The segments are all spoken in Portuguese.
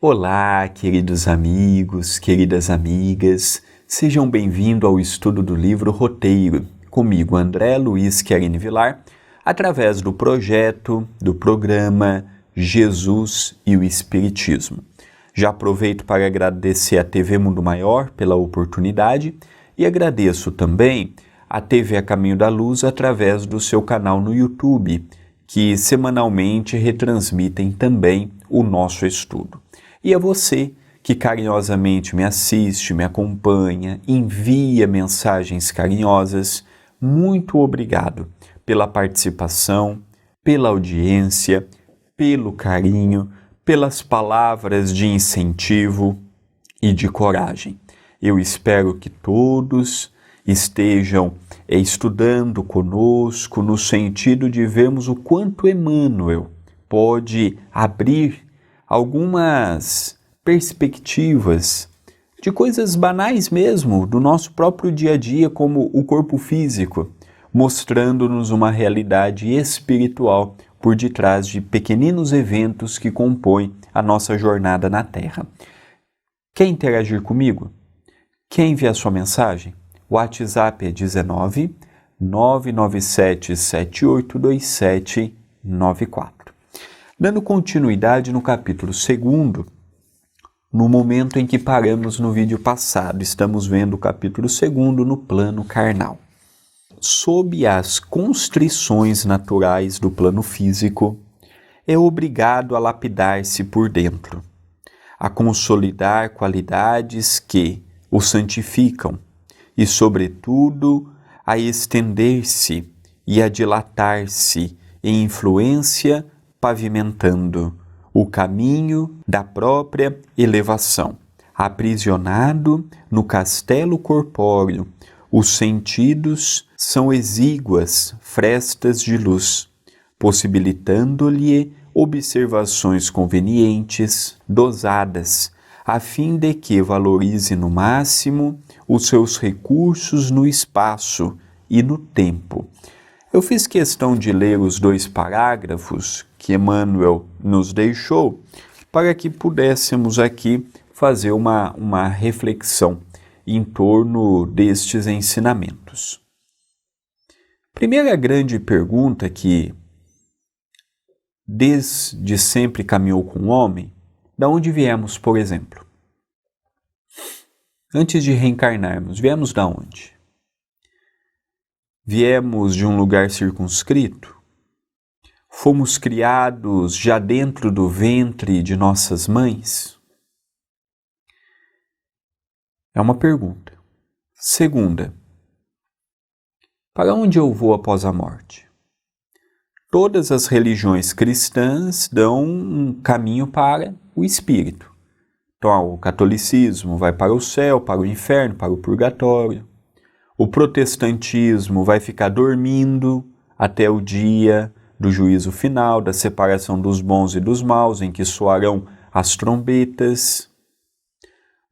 Olá, queridos amigos, queridas amigas, sejam bem-vindos ao estudo do livro Roteiro, comigo André Luiz Querini Vilar, através do projeto, do programa Jesus e o Espiritismo. Já aproveito para agradecer à TV Mundo Maior pela oportunidade e agradeço também à TV A Caminho da Luz através do seu canal no YouTube, que semanalmente retransmitem também o nosso estudo. E a você que carinhosamente me assiste, me acompanha, envia mensagens carinhosas, muito obrigado pela participação, pela audiência, pelo carinho, pelas palavras de incentivo e de coragem. Eu espero que todos estejam estudando conosco no sentido de vermos o quanto Emmanuel pode abrir algumas perspectivas de coisas banais mesmo, do nosso próprio dia a dia, como o corpo físico, mostrando-nos uma realidade espiritual por detrás de pequeninos eventos que compõem a nossa jornada na Terra. Quer interagir comigo? Quer enviar sua mensagem? O WhatsApp é 19 997 782794. Dando continuidade no capítulo 2, no momento em que paramos no vídeo passado, estamos vendo o capítulo 2 no plano carnal. Sob as constrições naturais do plano físico, é obrigado a lapidar-se por dentro, a consolidar qualidades que o santificam e, sobretudo, a estender-se e a dilatar-se em influência, pavimentando o caminho da própria elevação. Aprisionado no castelo corpóreo, os sentidos são exíguas frestas de luz, possibilitando-lhe observações convenientes, dosadas, a fim de que valorize no máximo os seus recursos no espaço e no tempo. Eu fiz questão de ler os 2 parágrafos que Emmanuel nos deixou para que pudéssemos aqui fazer uma reflexão em torno destes ensinamentos. Primeira grande pergunta que desde sempre caminhou com o homem: da onde viemos, por exemplo? Antes de reencarnarmos, viemos da onde? Viemos de um lugar circunscrito? Fomos criados já dentro do ventre de nossas mães? É uma pergunta. Segunda, para onde eu vou após a morte? Todas as religiões cristãs dão um caminho para o espírito. Então, o catolicismo vai para o céu, para o inferno, para o purgatório. O protestantismo vai ficar dormindo até o dia do juízo final, da separação dos bons e dos maus, em que soarão as trombetas.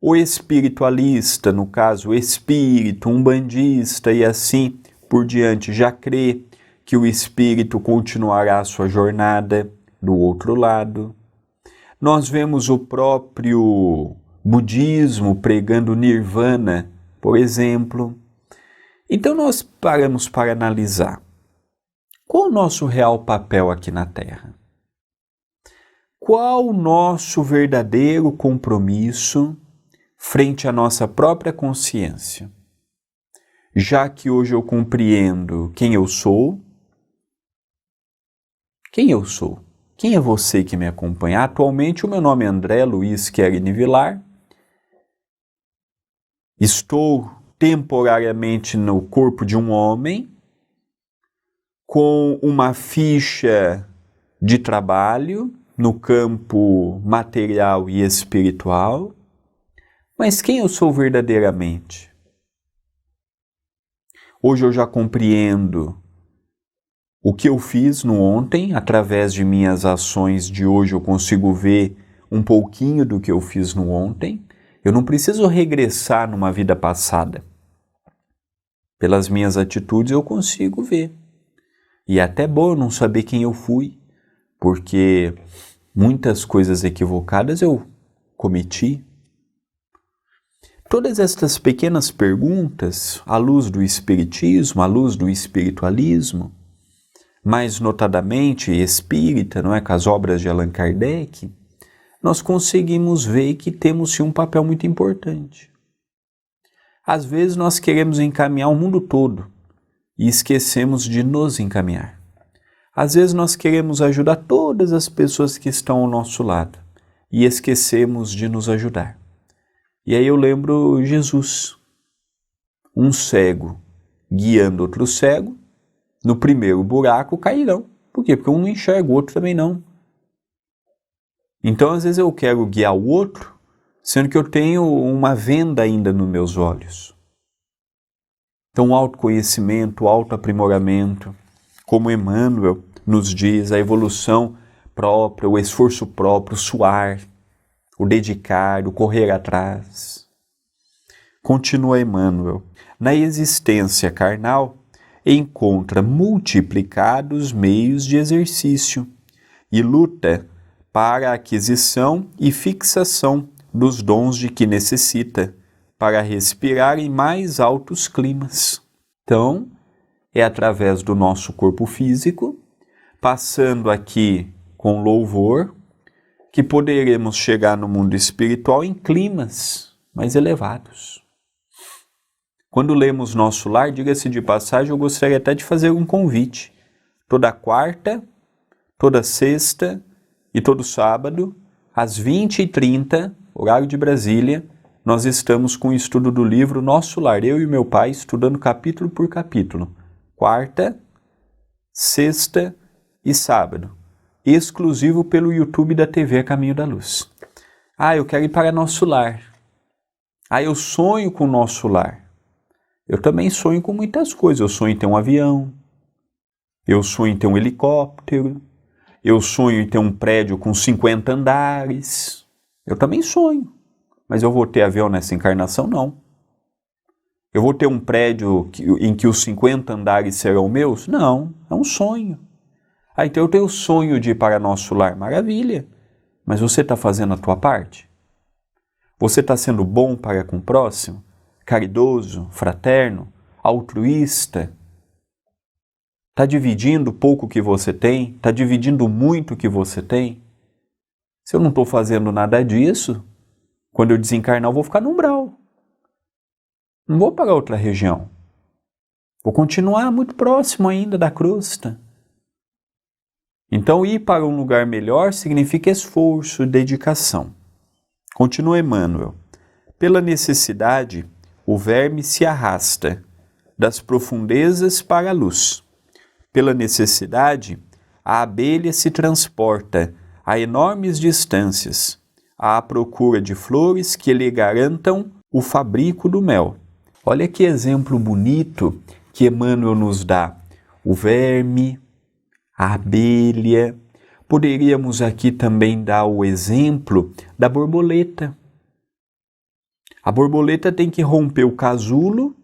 O espiritualista, no caso, o espírito, umbandista e assim por diante, já crê que o espírito continuará a sua jornada do outro lado. Nós vemos o próprio budismo pregando nirvana, por exemplo. Então nós paramos para analisar qual o nosso real papel aqui na Terra? Qual o nosso verdadeiro compromisso frente à nossa própria consciência? Já que hoje eu compreendo quem eu sou, quem eu sou? Quem é você que me acompanha? Atualmente o meu nome é André Luiz Querini Vilar. Estou temporariamente no corpo de um homem, com uma ficha de trabalho no campo material e espiritual. Mas quem eu sou verdadeiramente? Hoje eu já compreendo o que eu fiz no ontem, através de minhas ações de hoje eu consigo ver um pouquinho do que eu fiz no ontem. Eu não preciso regressar numa vida passada. Pelas minhas atitudes eu consigo ver. E é até bom eu não saber quem eu fui, porque muitas coisas equivocadas eu cometi? Todas estas pequenas perguntas, à luz do Espiritismo, à luz do espiritualismo, mais notadamente espírita, não é, com as obras de Allan Kardec, nós conseguimos ver que temos sim um papel muito importante. Às vezes nós queremos encaminhar o mundo todo e esquecemos de nos encaminhar. Às vezes nós queremos ajudar todas as pessoas que estão ao nosso lado e esquecemos de nos ajudar. E aí eu lembro Jesus, um cego guiando outro cego, no primeiro buraco cairão. Por quê? Porque um não enxerga, o outro também não. Então às vezes eu quero guiar o outro, sendo que eu tenho uma venda ainda nos meus olhos. Então o autoconhecimento, o autoaprimoramento, como Emmanuel nos diz, a evolução própria, o esforço próprio, o suar, o dedicar, o correr atrás. Continua Emmanuel. Na existência carnal, encontra multiplicados meios de exercício e luta para a aquisição e fixação dos dons de que necessita, para respirar em mais altos climas. Então, é através do nosso corpo físico, passando aqui com louvor, que poderemos chegar no mundo espiritual em climas mais elevados. Quando lemos Nosso Lar, diga-se de passagem, eu gostaria até de fazer um convite. Toda quarta, toda sexta e todo sábado, às 20h30, horário de Brasília, nós estamos com o estudo do livro Nosso Lar, eu e meu pai, estudando capítulo por capítulo. Quarta, sexta e sábado. Exclusivo pelo YouTube da TV Caminho da Luz. Eu quero ir para Nosso Lar. Eu sonho com Nosso Lar. Eu também sonho com muitas coisas. Eu sonho em ter um avião. Eu sonho em ter um helicóptero. Eu sonho em ter um prédio com 50 andares. Eu também sonho. Mas eu vou ter avião nessa encarnação? Não. Eu vou ter um prédio em que os 50 andares serão meus? Não, é um sonho. Então eu tenho o sonho de ir para Nosso Lar. Maravilha. Mas você está fazendo a tua parte? Você está sendo bom para com o próximo? Caridoso, fraterno, altruísta? Está dividindo o pouco que você tem? Está dividindo muito o que você tem? Se eu não estou fazendo nada disso, quando eu desencarnar eu vou ficar no umbral. Não vou para outra região. Vou continuar muito próximo ainda da crosta. Então ir para um lugar melhor significa esforço e dedicação. Continua Emmanuel. Pela necessidade, o verme se arrasta das profundezas para a luz. Pela necessidade, a abelha se transporta a enormes distâncias, à procura de flores que lhe garantam o fabrico do mel. Olha que exemplo bonito que Emmanuel nos dá. O verme, a abelha. Poderíamos aqui também dar o exemplo da borboleta. A borboleta tem que romper o casulo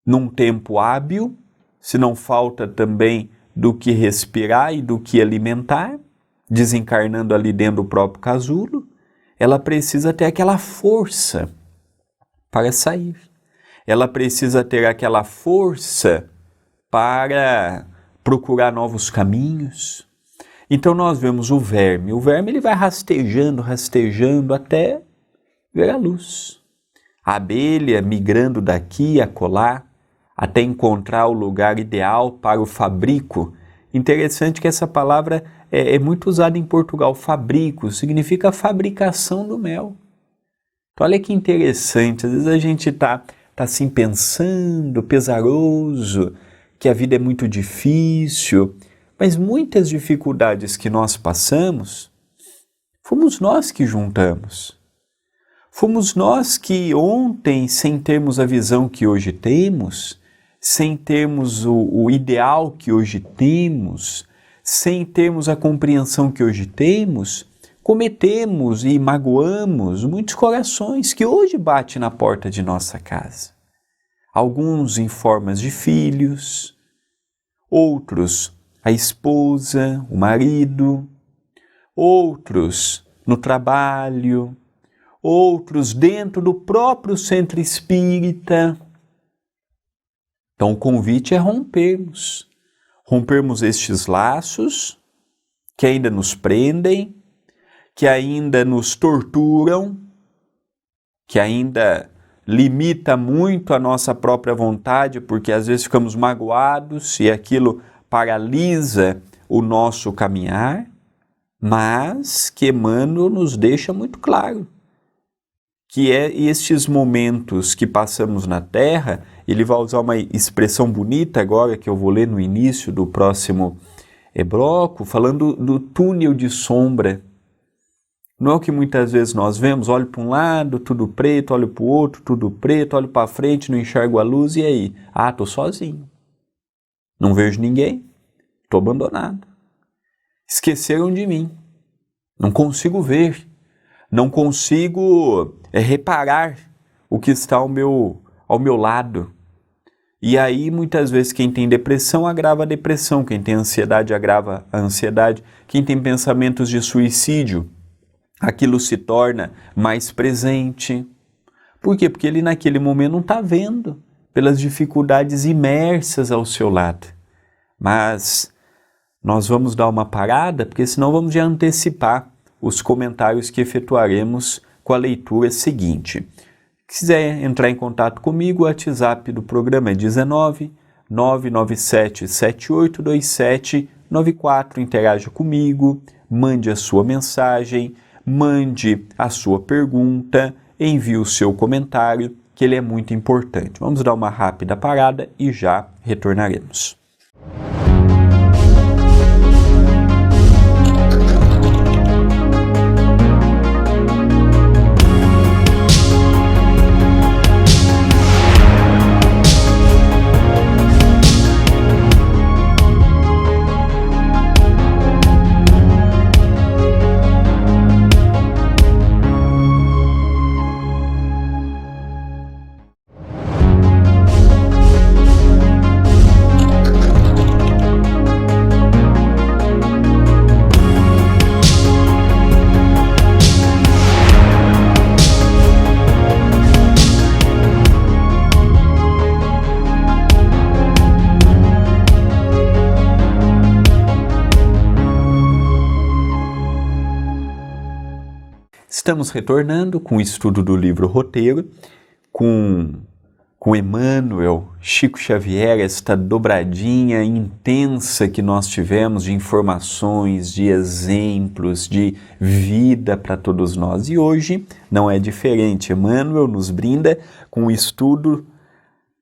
num tempo hábil, se não falta também do que respirar e do que alimentar, desencarnando ali dentro do próprio casulo, ela precisa ter aquela força para sair. Ela precisa ter aquela força para procurar novos caminhos. Então nós vemos o verme. O verme ele vai rastejando até ver a luz. A abelha migrando daqui a colar até encontrar o lugar ideal para o fabrico. Interessante que essa palavra é muito usada em Portugal. Fabrico significa fabricação do mel. Então olha que interessante. Às vezes a gente está assim pensando, pesaroso, que a vida é muito difícil, mas muitas dificuldades que nós passamos, fomos nós que juntamos. Fomos nós que ontem, sem termos a visão que hoje temos, sem termos o ideal que hoje temos, sem termos a compreensão que hoje temos, cometemos e magoamos muitos corações que hoje batem na porta de nossa casa. Alguns em formas de filhos, outros a esposa, o marido, outros no trabalho, outros dentro do próprio centro espírita. Então o convite é rompermos estes laços que ainda nos prendem, que ainda nos torturam, que ainda limita muito a nossa própria vontade, porque às vezes ficamos magoados e aquilo paralisa o nosso caminhar, mas que Emmanuel nos deixa muito claro que é estes momentos que passamos na Terra. Ele vai usar uma expressão bonita agora, que eu vou ler no início do próximo bloco, falando do túnel de sombra. Não é o que muitas vezes nós vemos, olho para um lado, tudo preto, olho para o outro, tudo preto, olho para frente, não enxergo a luz, e aí? Estou sozinho. Não vejo ninguém, estou abandonado. Esqueceram de mim, não consigo ver, não consigo reparar o que está ao meu lado. E aí, muitas vezes, quem tem depressão agrava a depressão, quem tem ansiedade agrava a ansiedade, quem tem pensamentos de suicídio, aquilo se torna mais presente. Por quê? Porque ele naquele momento não está vendo pelas dificuldades imersas ao seu lado. Mas nós vamos dar uma parada, porque senão vamos já antecipar os comentários que efetuaremos com a leitura seguinte. Se quiser entrar em contato comigo, o WhatsApp do programa é 19 997 7827 94. Interaja comigo, mande a sua mensagem, mande a sua pergunta, envie o seu comentário, que ele é muito importante. Vamos dar uma rápida parada e já retornaremos. Estamos retornando com o estudo do livro Roteiro, com Emmanuel, Chico Xavier, esta dobradinha intensa que nós tivemos de informações, de exemplos, de vida para todos nós. E hoje não é diferente. Emmanuel nos brinda com um estudo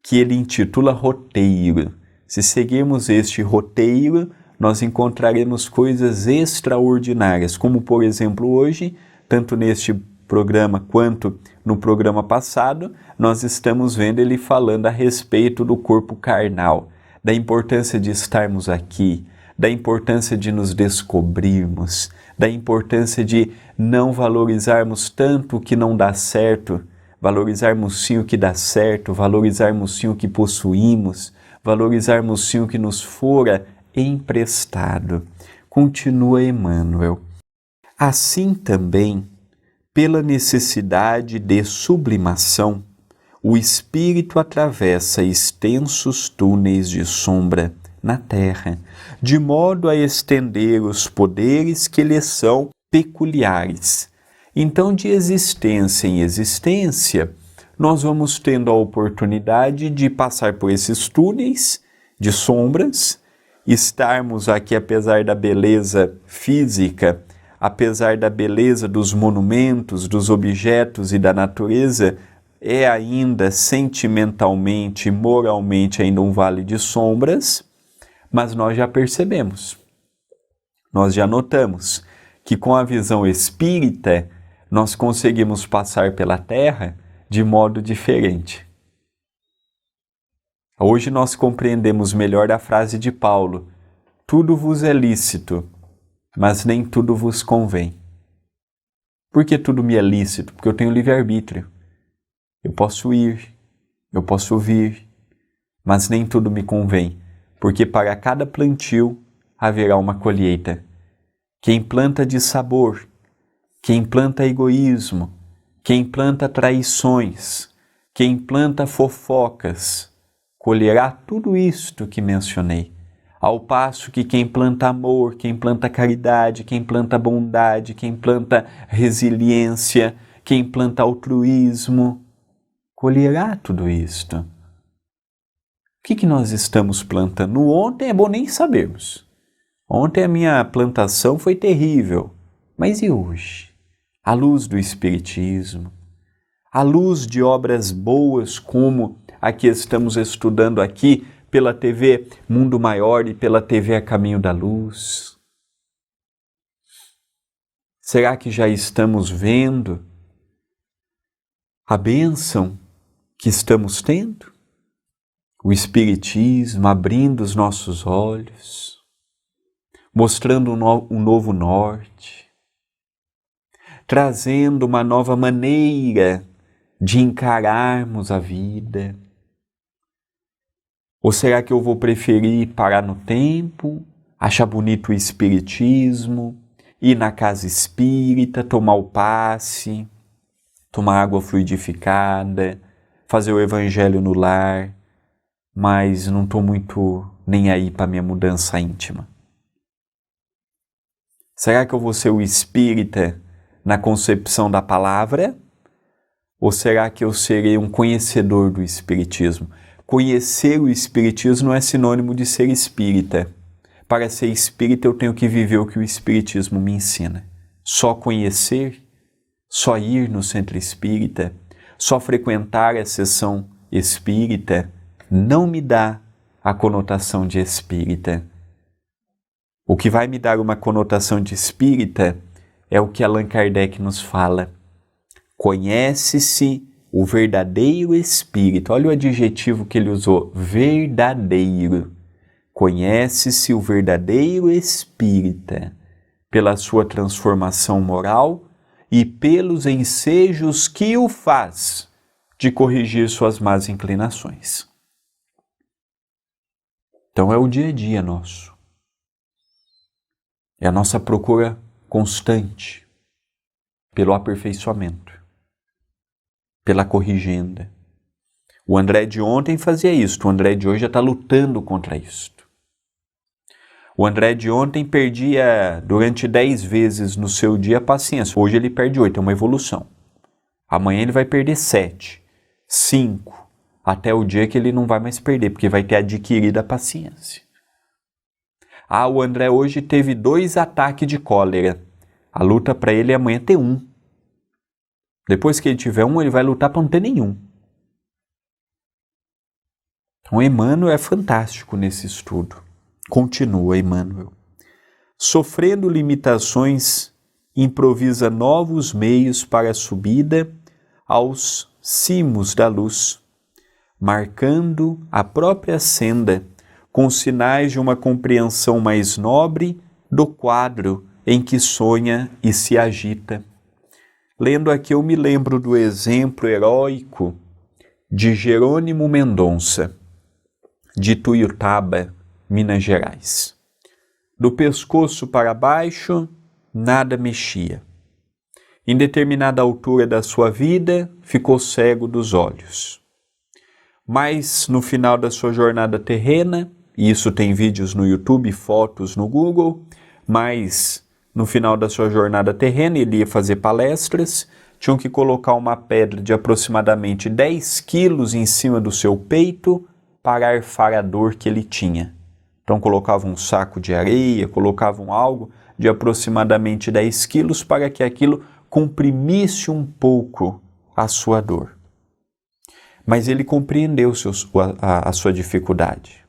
que ele intitula Roteiro. Se seguirmos este roteiro, nós encontraremos coisas extraordinárias, como por exemplo hoje, tanto neste programa quanto no programa passado, nós estamos vendo ele falando a respeito do corpo carnal, da importância de estarmos aqui, da importância de nos descobrirmos, da importância de não valorizarmos tanto o que não dá certo, valorizarmos sim o que dá certo, valorizarmos sim o que possuímos, valorizarmos sim o que nos fora emprestado. Continua Emmanuel. Assim também, pela necessidade de sublimação, o espírito atravessa extensos túneis de sombra na terra, de modo a estender os poderes que lhe são peculiares. Então, de existência em existência, nós vamos tendo a oportunidade de passar por esses túneis de sombras, estarmos aqui apesar da beleza física, apesar da beleza dos monumentos, dos objetos e da natureza, é ainda sentimentalmente, moralmente ainda um vale de sombras, mas nós já percebemos, nós já notamos que com a visão espírita nós conseguimos passar pela Terra de modo diferente. Hoje nós compreendemos melhor a frase de Paulo: tudo vos é lícito, mas nem tudo vos convém. Por que tudo me é lícito? Porque eu tenho livre-arbítrio. Eu posso ir, eu posso vir, mas nem tudo me convém, porque para cada plantio haverá uma colheita. Quem planta dissabor, quem planta egoísmo, Quem planta traições, quem planta fofocas, colherá tudo isto que mencionei. Ao passo que quem planta amor, quem planta caridade, quem planta bondade, quem planta resiliência, quem planta altruísmo, colherá tudo isto. O que nós estamos plantando? Ontem é bom nem sabermos. Ontem a minha plantação foi terrível, mas e hoje? À luz do Espiritismo, à luz de obras boas como a que estamos estudando aqui pela TV Mundo Maior e pela TV A Caminho da Luz. Será que já estamos vendo a bênção que estamos tendo? O Espiritismo abrindo os nossos olhos, mostrando um novo norte, trazendo uma nova maneira de encararmos a vida. Ou será que eu vou preferir parar no tempo, achar bonito o Espiritismo, ir na casa espírita, tomar o passe, tomar água fluidificada, fazer o evangelho no lar, mas não estou muito nem aí para minha mudança íntima? Será que eu vou ser o espírita na concepção da palavra? Ou será que eu serei um conhecedor do Espiritismo? Conhecer o Espiritismo não é sinônimo de ser espírita. Para ser espírita eu tenho que viver o que o Espiritismo me ensina. Só conhecer, só ir no centro espírita, só frequentar a sessão espírita não me dá a conotação de espírita. O que vai me dar uma conotação de espírita é o que Allan Kardec nos fala. Conhece-se o verdadeiro espírito. Olha o adjetivo que ele usou, verdadeiro. Conhece-se o verdadeiro espírita pela sua transformação moral e pelos ensejos que o faz de corrigir suas más inclinações. Então é o dia a dia nosso. É a nossa procura constante pelo aperfeiçoamento, pela corrigenda. O André de ontem fazia isto, o André de hoje já está lutando contra isto. O André de ontem perdia durante 10 vezes no seu dia a paciência. Hoje ele perde 8, é uma evolução. Amanhã ele vai perder 7, 5, até o dia que ele não vai mais perder, porque vai ter adquirido a paciência. O André hoje teve 2 ataques de cólera. A luta para ele é amanhã ter 1. Depois que ele tiver 1, ele vai lutar para não ter nenhum. Então, Emmanuel é fantástico nesse estudo. Continua Emmanuel. Sofrendo limitações, improvisa novos meios para a subida aos cimos da luz, marcando a própria senda com sinais de uma compreensão mais nobre do quadro em que sonha e se agita. Lendo aqui eu me lembro do exemplo heróico de Jerônimo Mendonça, de Tuiutaba, Minas Gerais. Do pescoço para baixo, nada mexia. Em determinada altura da sua vida, ficou cego dos olhos. Mas no final da sua jornada terrena, e isso tem vídeos no YouTube, fotos no Google, mas no final da sua jornada terrena ele ia fazer palestras, tinham que colocar uma pedra de aproximadamente 10 quilos em cima do seu peito para arfar a dor que ele tinha. Então colocavam um saco de areia, colocavam algo de aproximadamente 10 quilos para que aquilo comprimisse um pouco a sua dor. Mas ele compreendeu a sua dificuldade.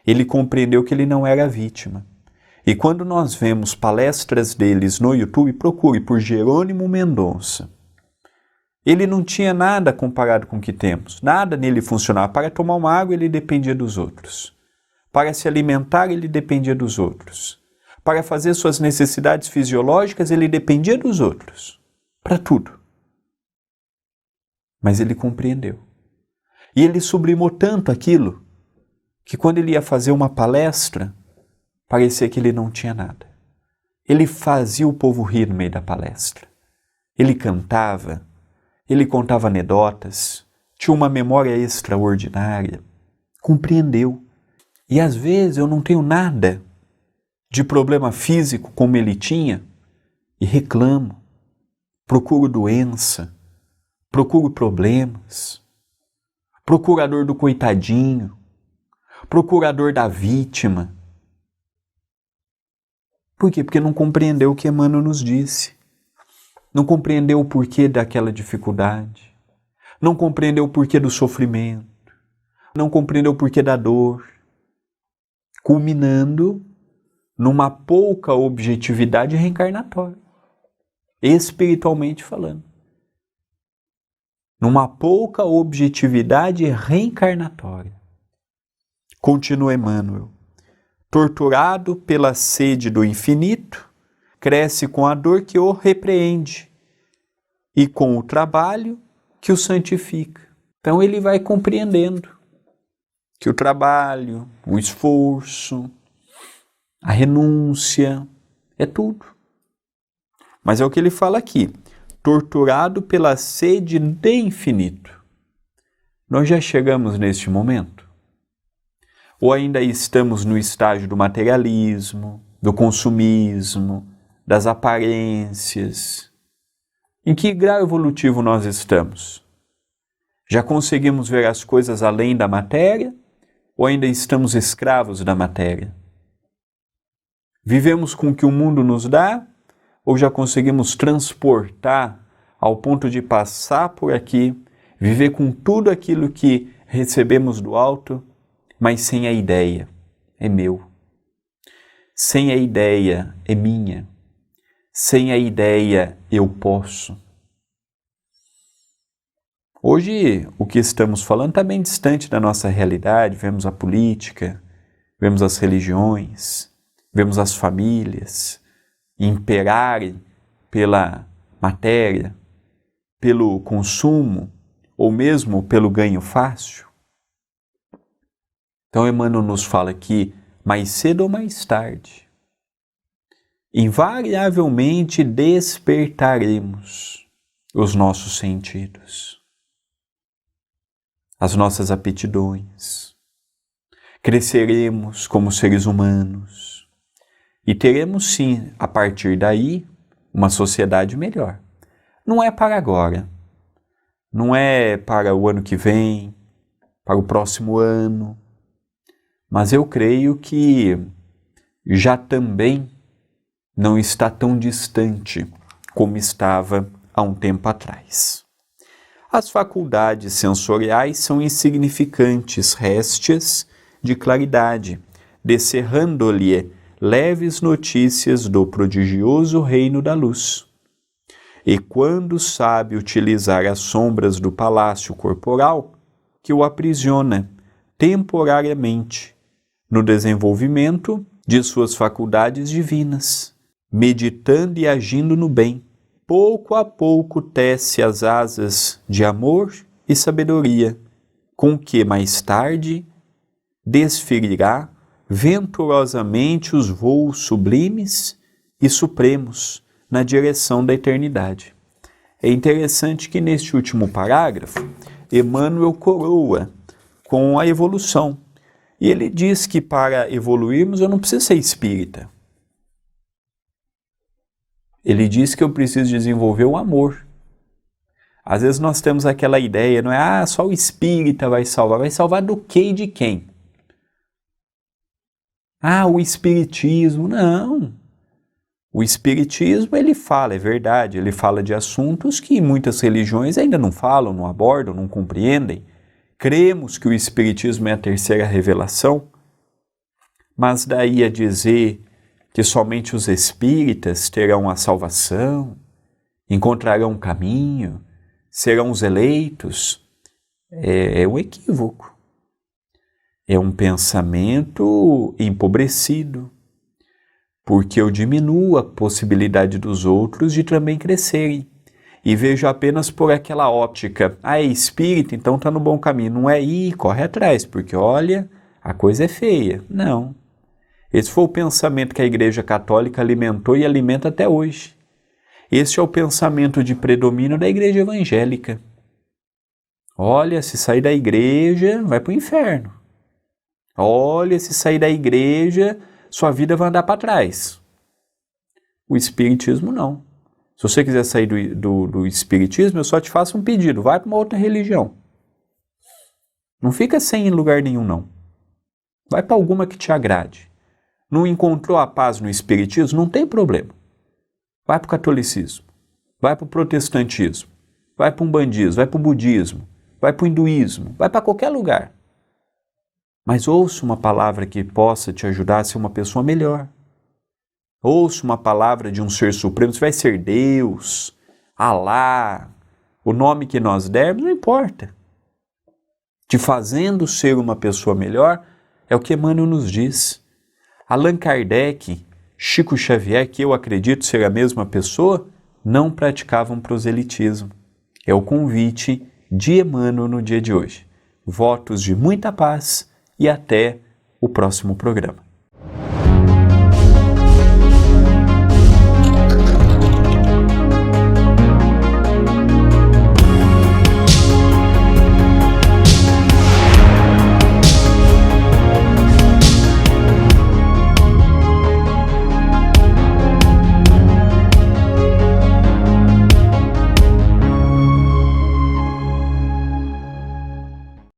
Ele compreendeu que ele não era vítima. E quando nós vemos palestras deles no YouTube, procure por Jerônimo Mendonça. Ele não tinha nada comparado com o que temos. Nada nele funcionava. Para tomar uma água, ele dependia dos outros. Para se alimentar, ele dependia dos outros. Para fazer suas necessidades fisiológicas, ele dependia dos outros. Para tudo. Mas ele compreendeu. E ele sublimou tanto aquilo, que quando ele ia fazer uma palestra, parecia que ele não tinha nada. Ele fazia o povo rir no meio da palestra. Ele cantava, ele contava anedotas, tinha uma memória extraordinária, compreendeu. E às vezes eu não tenho nada de problema físico como ele tinha e reclamo, procuro doença, procuro problemas, procurador do coitadinho, procurador da vítima. Por quê? Porque não compreendeu o que Emmanuel nos disse. Não compreendeu o porquê daquela dificuldade. Não compreendeu o porquê do sofrimento. Não compreendeu o porquê da dor. Culminando numa pouca objetividade reencarnatória. Espiritualmente falando. Numa pouca objetividade reencarnatória. Continua Emmanuel. Torturado pela sede do infinito, cresce com a dor que o repreende e com o trabalho que o santifica. Então ele vai compreendendo que o trabalho, o esforço, a renúncia, é tudo. Mas é o que ele fala aqui, torturado pela sede de infinito. Nós já chegamos neste momento? Ou ainda estamos no estágio do materialismo, do consumismo, das aparências? Em que grau evolutivo nós estamos? Já conseguimos ver as coisas além da matéria? Ou ainda estamos escravos da matéria? Vivemos com o que o mundo nos dá? Ou já conseguimos transportar ao ponto de passar por aqui, viver com tudo aquilo que recebemos do alto, mas sem a ideia, é meu. Sem a ideia, é minha. Sem a ideia, eu posso. Hoje, o que estamos falando está bem distante da nossa realidade. Vemos a política, vemos as religiões, vemos as famílias imperarem pela matéria, pelo consumo, ou mesmo pelo ganho fácil. Então Emmanuel nos fala que mais cedo ou mais tarde, invariavelmente despertaremos os nossos sentidos, as nossas aptidões, cresceremos como seres humanos e teremos sim, a partir daí, uma sociedade melhor. Não é para agora, não é para o ano que vem, para o próximo ano, mas eu creio que já também não está tão distante como estava há um tempo atrás. As faculdades sensoriais são insignificantes réstias de claridade, descerrando-lhe leves notícias do prodigioso reino da luz. E quando sabe utilizar as sombras do palácio corporal, que o aprisiona temporariamente, no desenvolvimento de suas faculdades divinas, meditando e agindo no bem, pouco a pouco tece as asas de amor e sabedoria, com que mais tarde desferirá venturosamente os voos sublimes e supremos na direção da eternidade. É interessante que neste último parágrafo, Emmanuel coroa com a evolução. E ele diz que para evoluirmos eu não preciso ser espírita. Ele diz que eu preciso desenvolver o amor. Às vezes nós temos aquela ideia, não é? Só o espírita vai salvar. Vai salvar do quê e de quem? O espiritismo. Não. O espiritismo, ele fala, é verdade, ele fala de assuntos que muitas religiões ainda não falam, não abordam, não compreendem. Cremos que o espiritismo é a terceira revelação, mas daí a dizer que somente os espíritas terão a salvação, encontrarão um caminho, serão os eleitos, é um equívoco. É um pensamento empobrecido, porque eu diminuo a possibilidade dos outros de também crescerem. E vejo apenas por aquela óptica, é espírita, então está no bom caminho. Não é ir, corre atrás, porque olha, a coisa é feia. Não. Esse foi o pensamento que a Igreja Católica alimentou e alimenta até hoje. Este é o pensamento de predomínio da igreja evangélica. Olha, se sair da igreja, vai para o inferno. Olha, se sair da igreja, sua vida vai andar para trás. O espiritismo não. Se você quiser sair do espiritismo, eu só te faço um pedido, vai para uma outra religião. Não fica sem em lugar nenhum, não. Vai para alguma que te agrade. Não encontrou a paz no espiritismo? Não tem problema. Vai para o catolicismo, vai para o protestantismo, vai para o umbandismo, vai para o budismo, vai para o hinduísmo, vai para qualquer lugar. Mas ouça uma palavra que possa te ajudar a ser uma pessoa melhor. Ouça uma palavra de um ser supremo, se vai ser Deus, Alá, o nome que nós dermos, não importa. Te fazendo ser uma pessoa melhor, é o que Emmanuel nos diz. Allan Kardec, Chico Xavier, que eu acredito ser a mesma pessoa, não praticavam proselitismo. É o convite de Emmanuel no dia de hoje. Votos de muita paz e até o próximo programa.